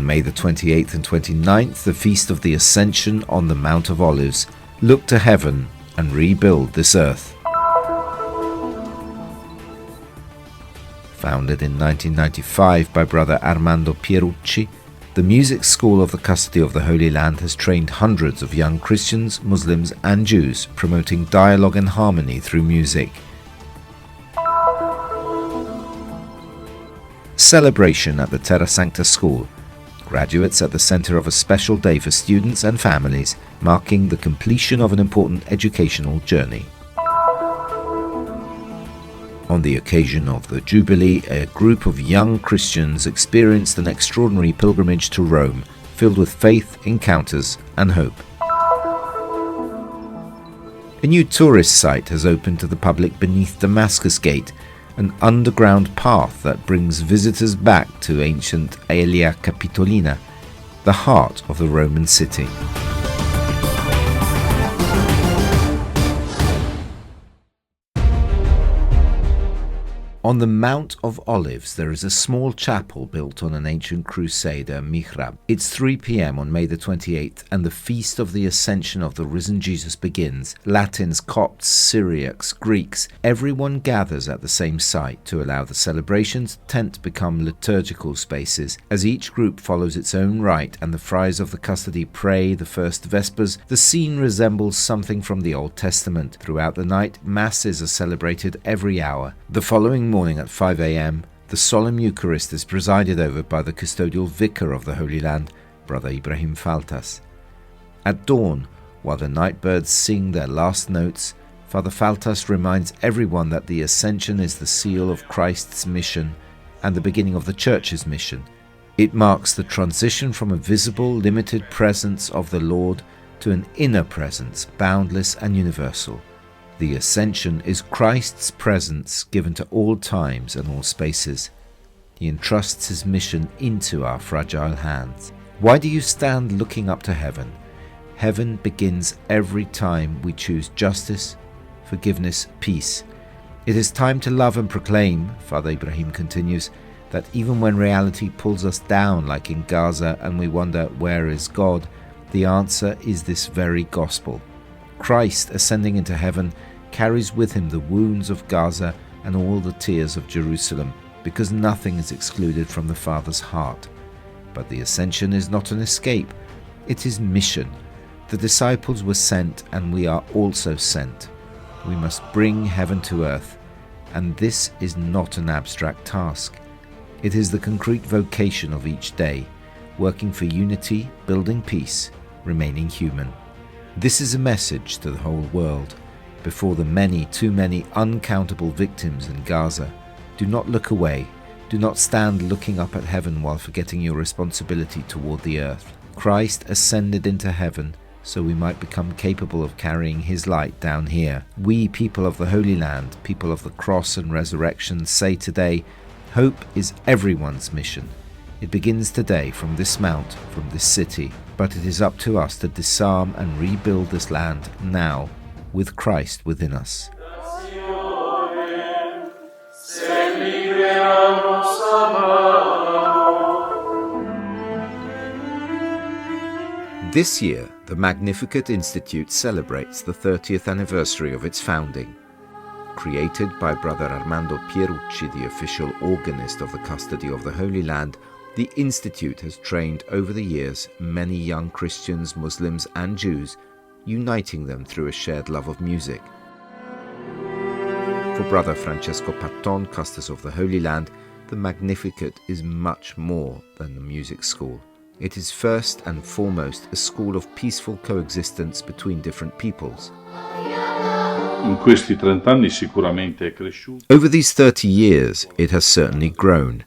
on May the 28th and 29th, the Feast of the Ascension on the Mount of Olives. Look to heaven and rebuild this earth. Founded in 1995 by Brother Armando Pierucci, the music school of the Custody of the Holy Land has trained hundreds of young Christians, Muslims and Jews, promoting dialogue and harmony through music. Celebration at the Terra Sancta School. Graduates at the centre of a special day for students and families, marking the completion of an important educational journey. On the occasion of the Jubilee, a group of young Christians experienced an extraordinary pilgrimage to Rome, filled with faith, encounters and hope. A new tourist site has opened to the public beneath Damascus Gate, an underground path that brings visitors back to ancient Aelia Capitolina, the heart of the Roman city. On the Mount of Olives, there is a small chapel built on an ancient crusader mihrab. It's 3 p.m. on May the 28th, and the Feast of the Ascension of the Risen Jesus begins. Latins, Copts, Syriacs, Greeks, everyone gathers at the same site to allow the celebrations tent become liturgical spaces. As each group follows its own rite and the friars of the custody pray the first Vespers, the scene resembles something from the Old Testament. Throughout the night, masses are celebrated every hour. The following morning at 5 a.m, the solemn Eucharist is presided over by the custodial vicar of the Holy Land, Brother Ibrahim Faltas. At dawn, while the night birds sing their last notes, Father Faltas reminds everyone that the Ascension is the seal of Christ's mission and the beginning of the Church's mission. It marks the transition from a visible, limited presence of the Lord to an inner presence, boundless and universal. The Ascension is Christ's presence given to all times and all spaces. He entrusts his mission into our fragile hands. Why do you stand looking up to heaven? Heaven begins every time we choose justice, forgiveness, peace. It is time to love and proclaim, Father Ibrahim continues, that even when reality pulls us down like in Gaza and we wonder where is God, the answer is this very gospel. Christ, ascending into heaven, carries with him the wounds of Gaza and all the tears of Jerusalem, because nothing is excluded from the Father's heart. But the Ascension is not an escape, it is mission. The disciples were sent, and we are also sent. We must bring heaven to earth, and this is not an abstract task. It is the concrete vocation of each day, working for unity, building peace, remaining human. This is a message to the whole world. Before the many, too many uncountable victims in Gaza, do not look away. Do not stand looking up at heaven while forgetting your responsibility toward the earth. Christ ascended into heaven so we might become capable of carrying his light down here. We, people of the Holy Land, people of the cross and resurrection, say today, hope is everyone's mission. It begins today from this mount, from this city, but it is up to us to disarm and rebuild this land now, with Christ within us. This year, the Magnificat Institute celebrates the 30th anniversary of its founding. Created by Brother Armando Pierucci, the official organist of the Custody of the Holy Land, the Institute has trained over the years many young Christians, Muslims and Jews, uniting them through a shared love of music. For Brother Francesco Patton, Custos of the Holy Land, the Magnificat is much more than a music school. It is first and foremost a school of peaceful coexistence between different peoples. Over these 30 years, it has certainly grown.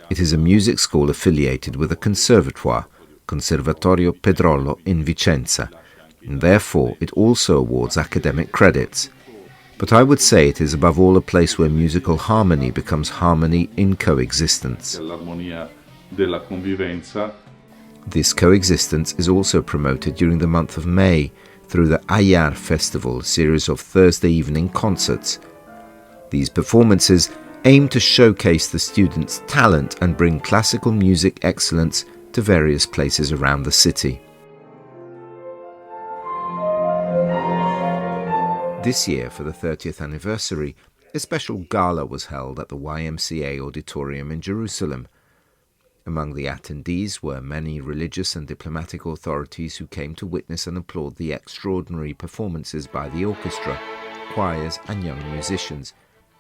It is a music school affiliated with a conservatoire, Conservatorio Pedrolo in Vicenza, and therefore it also awards academic credits. But I would say it is above all a place where musical harmony becomes harmony in coexistence. This coexistence is also promoted during the month of May through the Ayar Festival, a series of Thursday evening concerts. These performances aim to showcase the students' talent and bring classical music excellence to various places around the city. This year, for the 30th anniversary, a special gala was held at the YMCA auditorium in Jerusalem. Among the attendees were many religious and diplomatic authorities who came to witness and applaud the extraordinary performances by the orchestra, choirs and young musicians,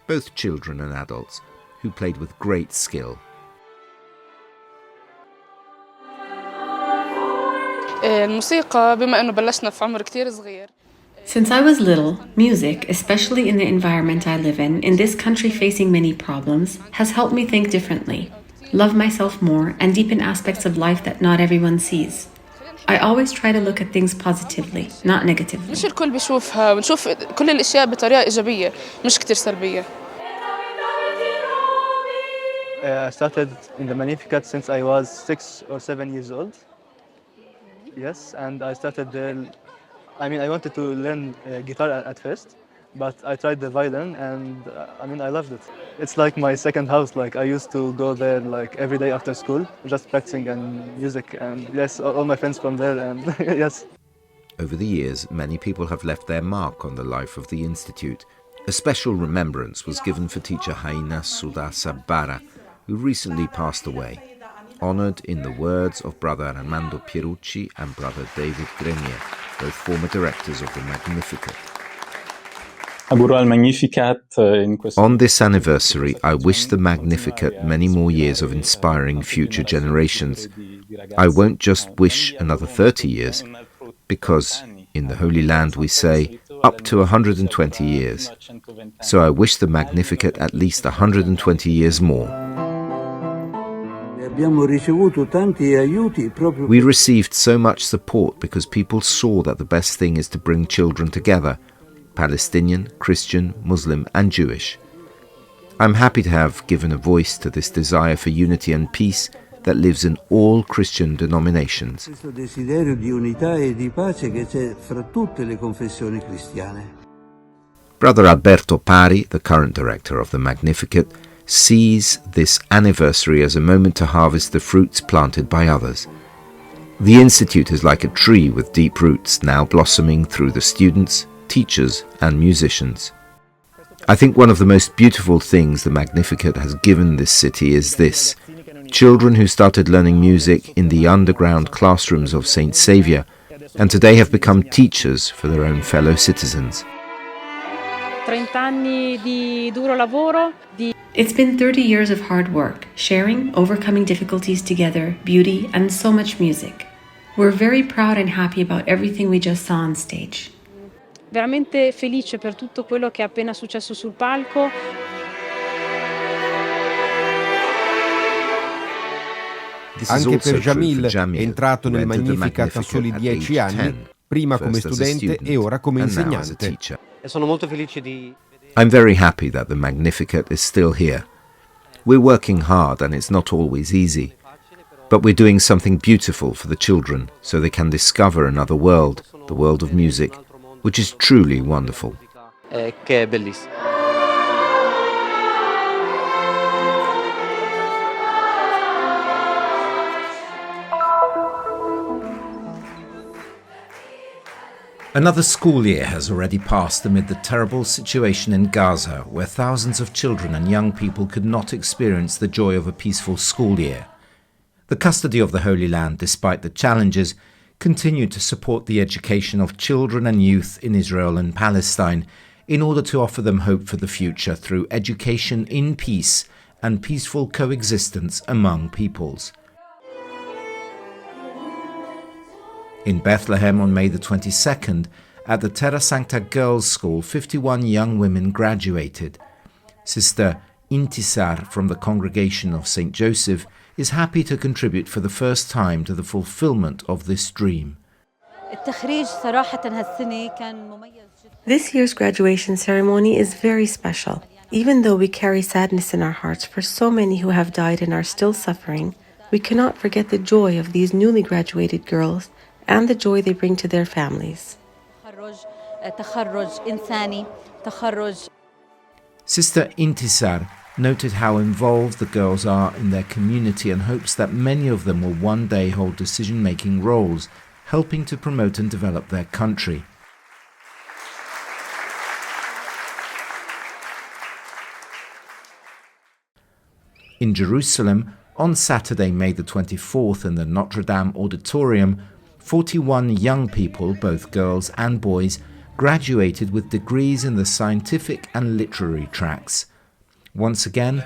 both children and adults, who played with great skill. Since I was little, music, especially in the environment I live in this country facing many problems, has helped me think differently, love myself more, and deepen aspects of life that not everyone sees. I always try to look at things positively, not negatively. مش الكل بيشوفها ونشوف كل الأشياء بطريقة إيجابية مش كتير سلبية. I started in the Magnificat since I was 6 or 7 years old. Yes, and I started I wanted to learn guitar at first, but I tried the violin and I loved it. It's like my second house. Like I used to go there like every day after school, just practicing and music, and yes, all my friends from there, and yes. Over the years, many people have left their mark on the life of the Institute. A special remembrance was given for teacher Haina Suda Sabara, who recently passed away, honoured in the words of Brother Armando Pierucci and Brother David Grenier, both former directors of the Magnificat. On this anniversary, I wish the Magnificat many more years of inspiring future generations. I won't just wish another 30 years, because in the Holy Land we say up to 120 years. So I wish the Magnificat at least 120 years more. We received so much support because people saw that the best thing is to bring children together, Palestinian, Christian, Muslim and Jewish. I'm happy to have given a voice to this desire for unity and peace that lives in all Christian denominations. Brother Alberto Pari, the current director of the Magnificat, sees this anniversary as a moment to harvest the fruits planted by others. The Institute is like a tree with deep roots now blossoming through the students, teachers and musicians. I think one of the most beautiful things the Magnificat has given this city is this: children who started learning music in the underground classrooms of St. Saviour and today have become teachers for their own fellow citizens. It's been 30 years of hard work, sharing, overcoming difficulties together, beauty, and so much music. We're very proud and happy about everything we just saw on stage. Veramente felice per tutto quello che è appena successo sul palco. Anche per Jamil, entrato nel Magnificat a soli 10 anni, prima come studente e ora come insegnante. Sono molto felice di I'm very happy that the Magnificat is still here. We're working hard and it's not always easy. But we're doing something beautiful for the children so they can discover another world, the world of music, which is truly wonderful. che è bellissimo. Another school year has already passed amid the terrible situation in Gaza, where thousands of children and young people could not experience the joy of a peaceful school year. The custody of the Holy Land, despite the challenges, continued to support the education of children and youth in Israel and Palestine in order to offer them hope for the future through education in peace and peaceful coexistence among peoples. In Bethlehem on May the 22nd, at the Terra Sancta Girls' School, 51 young women graduated. Sister Intisar from the congregation of St. Joseph is happy to contribute for the first time to the fulfillment of this dream. This year's graduation ceremony is very special. Even though we carry sadness in our hearts for so many who have died and are still suffering, we cannot forget the joy of these newly graduated girls and the joy they bring to their families. Sister Intisar noted how involved the girls are in their community and hopes that many of them will one day hold decision-making roles, helping to promote and develop their country. In Jerusalem, on Saturday, May the 24th, in the Notre Dame Auditorium, 41 young people, both girls and boys, graduated with degrees in the scientific and literary tracks. Once again,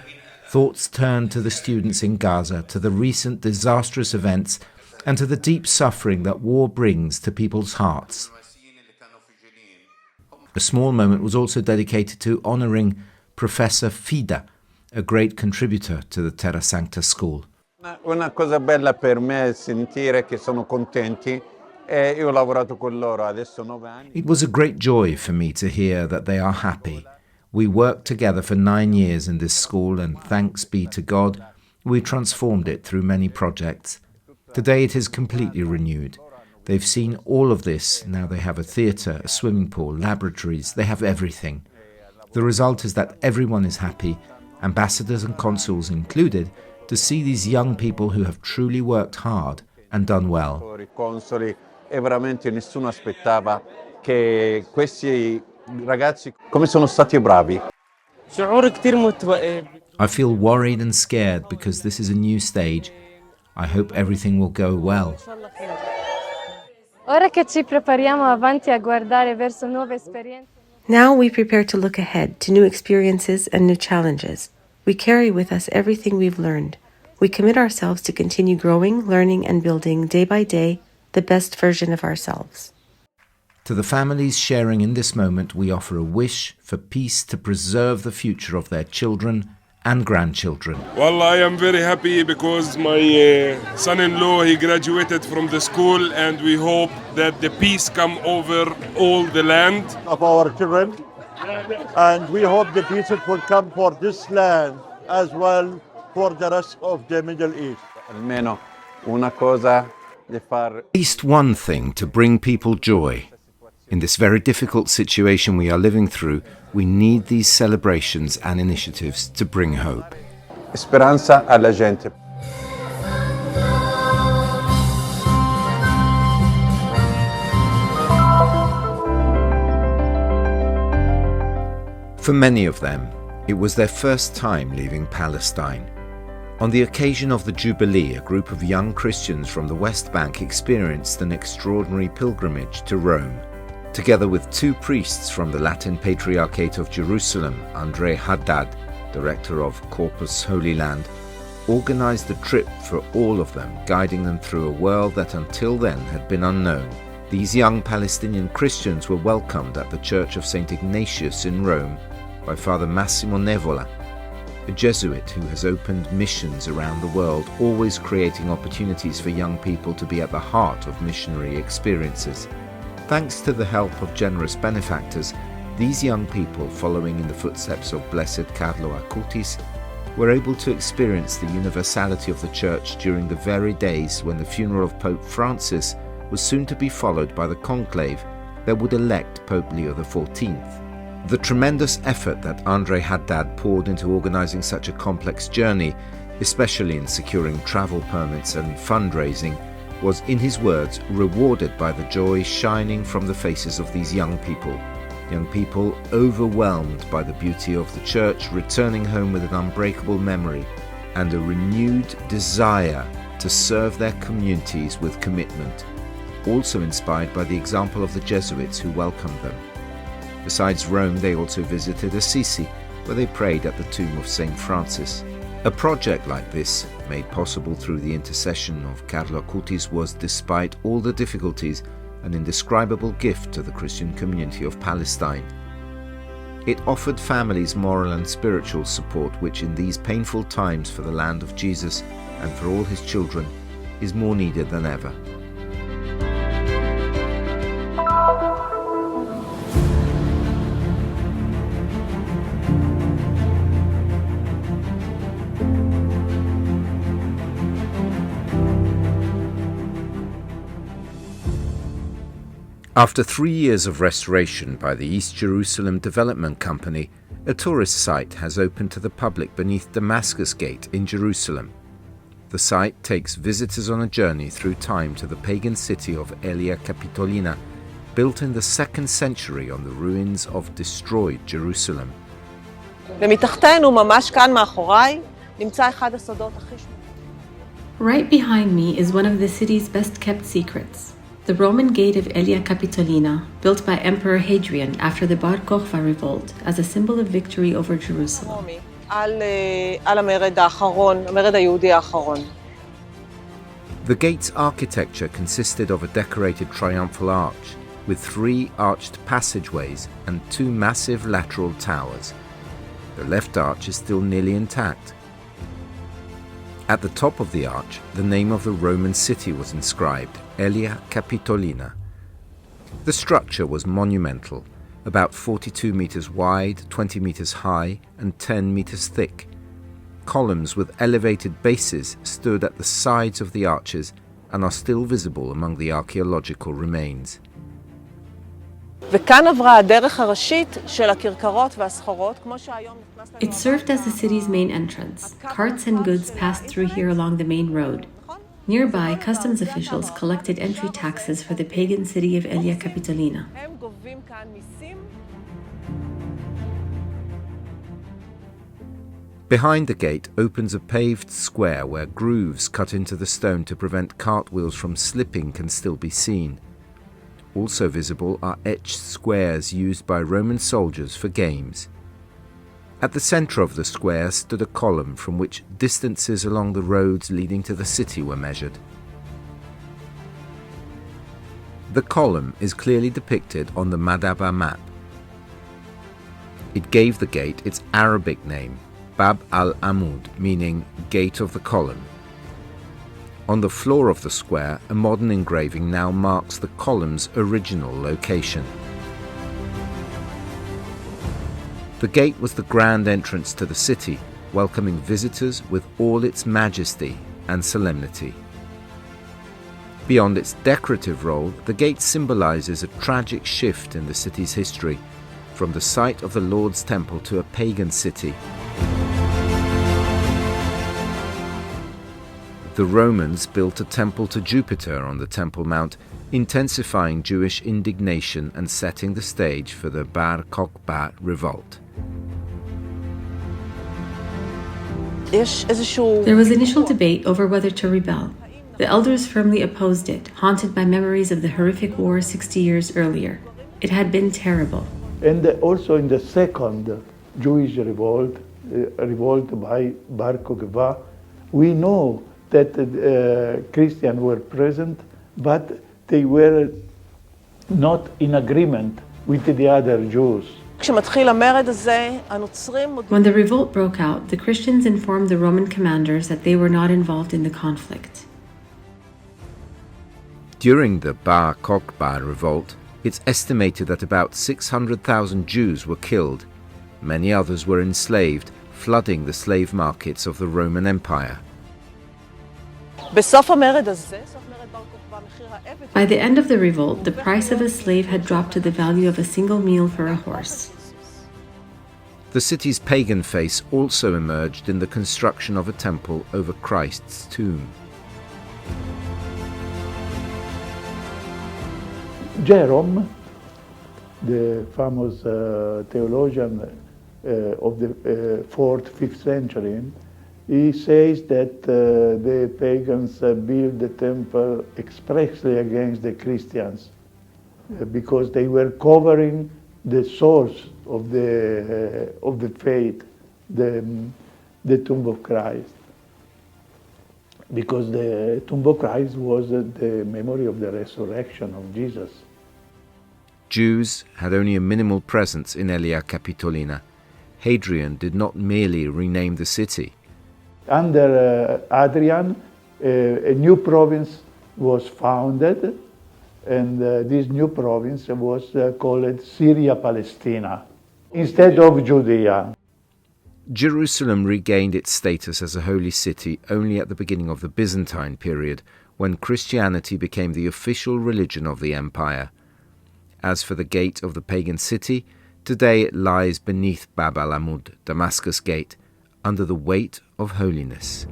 thoughts turned to the students in Gaza, to the recent disastrous events, and to the deep suffering that war brings to people's hearts. A small moment was also dedicated to honouring Professor Fida, a great contributor to the Terra Sancta School. Una cosa bella per me è sentire che sono contenti. Io ho lavorato con loro adesso 9 anni. It was a great joy for me to hear that they are happy. We worked together for 9 years in this school, and thanks be to God, we transformed it through many projects. Today it is completely renewed. They've seen all of this. Now they have a theatre, a swimming pool, laboratories. They have everything. The result is that everyone is happy, ambassadors and consuls included, to see these young people who have truly worked hard and done well. Consoli, e veramente nessuno aspettava che questi ragazzi come sono stati bravi. I feel worried and scared because this is a new stage. I hope everything will go well. Ora che ci prepariamo avanti a guardare verso nuove esperienze. Now we prepare to look ahead to new experiences and new challenges. We carry with us everything we've learned. We commit ourselves to continue growing, learning, and building day by day the best version of ourselves. To the families sharing in this moment, we offer a wish for peace to preserve the future of their children and grandchildren. Well, I am very happy because my son-in-law, he graduated from the school, and we hope that the peace come over all the land of our children, and we hope the peace will come for this land as well for the rest of the Middle East. Almeno una cosa di far. At least one thing to bring people joy. In this very difficult situation we are living through, we need these celebrations and initiatives to bring hope. Speranza alla gente. For many of them, it was their first time leaving Palestine. On the occasion of the Jubilee, a group of young Christians from the West Bank experienced an extraordinary pilgrimage to Rome. Together with 2 priests from the Latin Patriarchate of Jerusalem, André Haddad, director of Corpus Holy Land, organized the trip for all of them, guiding them through a world that until then had been unknown. These young Palestinian Christians were welcomed at the Church of St. Ignatius in Rome by Father Massimo Nevola, a Jesuit who has opened missions around the world, always creating opportunities for young people to be at the heart of missionary experiences. Thanks to the help of generous benefactors, these young people, following in the footsteps of Blessed Carlo Acutis, were able to experience the universality of the Church during the very days when the funeral of Pope Francis was soon to be followed by the conclave that would elect Pope Leo XIV. The tremendous effort that André Haddad poured into organizing such a complex journey, especially in securing travel permits and fundraising, was, in his words, rewarded by the joy shining from the faces of these young people overwhelmed by the beauty of the Church, returning home with an unbreakable memory and a renewed desire to serve their communities with commitment, also inspired by the example of the Jesuits who welcomed them. Besides Rome, they also visited Assisi, where they prayed at the tomb of St. Francis. A project like this, made possible through the intercession of Carlo Acutis, was, despite all the difficulties, an indescribable gift to the Christian community of Palestine. It offered families moral and spiritual support, which in these painful times for the land of Jesus and for all his children is more needed than ever. After 3 years of restoration by the East Jerusalem Development Company, A tourist site has opened to the public beneath Damascus Gate in Jerusalem. The site takes visitors on a journey through time to the pagan city of Aelia Capitolina, built in the 2nd century on the ruins of destroyed Jerusalem. Right behind me is one of the city's best-kept secrets, the Roman Gate of Aelia Capitolina, built by Emperor Hadrian after the Bar Kokhba revolt as a symbol of victory over Jerusalem. The gate's architecture consisted of a decorated triumphal arch, with 3 arched passageways and 2 massive lateral towers. The left arch is still nearly intact. At the top of the arch, the name of the Roman city was inscribed, Aelia Capitolina. The structure was monumental, about 42 meters wide, 20 meters high, and 10 meters thick. Columns with elevated bases stood at the sides of the arches and are still visible among the archaeological remains. It served as the city's main entrance. Carts and goods passed through here along the main road. Nearby, customs officials collected entry taxes for the pagan city of Aelia Capitolina. Behind the gate opens a paved square where grooves cut into the stone to prevent cartwheels from slipping can still be seen. Also visible are etched squares used by Roman soldiers for games. At the center of the square stood a column from which distances along the roads leading to the city were measured. The column is clearly depicted on the Madaba map. It gave the gate its Arabic name, Bab al-Amud, meaning Gate of the Column. On the floor of the square, a modern engraving now marks the column's original location. The gate was the grand entrance to the city, welcoming visitors with all its majesty and solemnity. Beyond its decorative role, the gate symbolizes a tragic shift in the city's history, from the site of the Lord's Temple to a pagan city. The Romans built a temple to Jupiter on the Temple Mount, intensifying Jewish indignation and setting the stage for the Bar Kokhba revolt. There was initial debate over whether to rebel. The elders firmly opposed it, haunted by memories of the horrific war 60 years earlier. It had been terrible. And also in the second Jewish revolt by Bar Kokhba, we know that Christians were present, but they were not in agreement with the other Jews. When the revolt broke out, the Christians informed the Roman commanders that they were not involved in the conflict. During the Bar Kokhba revolt, it's estimated that about 600,000 Jews were killed. Many others were enslaved, flooding the slave markets of the Roman Empire. By the end of the revolt, the price of a slave had dropped to the value of a single meal for a horse. The city's pagan face also emerged in the construction of a temple over Christ's tomb. Jerome, the famous theologian of the 4th, 5th century, he says that the pagans built the temple expressly against the Christians because they were covering the source of the faith, the tomb of Christ. Because the tomb of Christ was the memory of the resurrection of Jesus. Jews had only a minimal presence in Aelia Capitolina. Hadrian did not merely rename the city. Under Hadrian, a new province was founded, and this new province was called Syria-Palestina, instead of Judea. Jerusalem regained its status as a holy city only at the beginning of the Byzantine period, when Christianity became the official religion of the empire. As for the gate of the pagan city, Today it lies beneath Bab al-Amud, Damascus Gate, under the weight of holiness.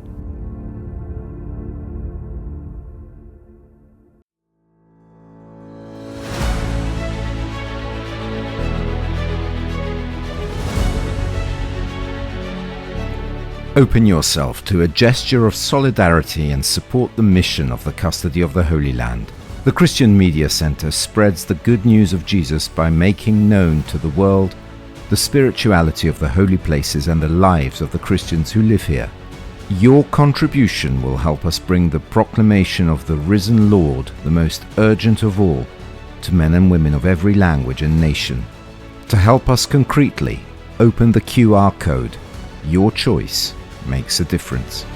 Open yourself to a gesture of solidarity and support the mission of the Custody of the Holy Land. The Christian Media Center spreads the good news of Jesus by making known to the world the spirituality of the holy places and the lives of the Christians who live here. Your contribution will help us bring the proclamation of the risen Lord, the most urgent of all, to men and women of every language and nation. To help us concretely, open the QR code. Your choice makes a difference.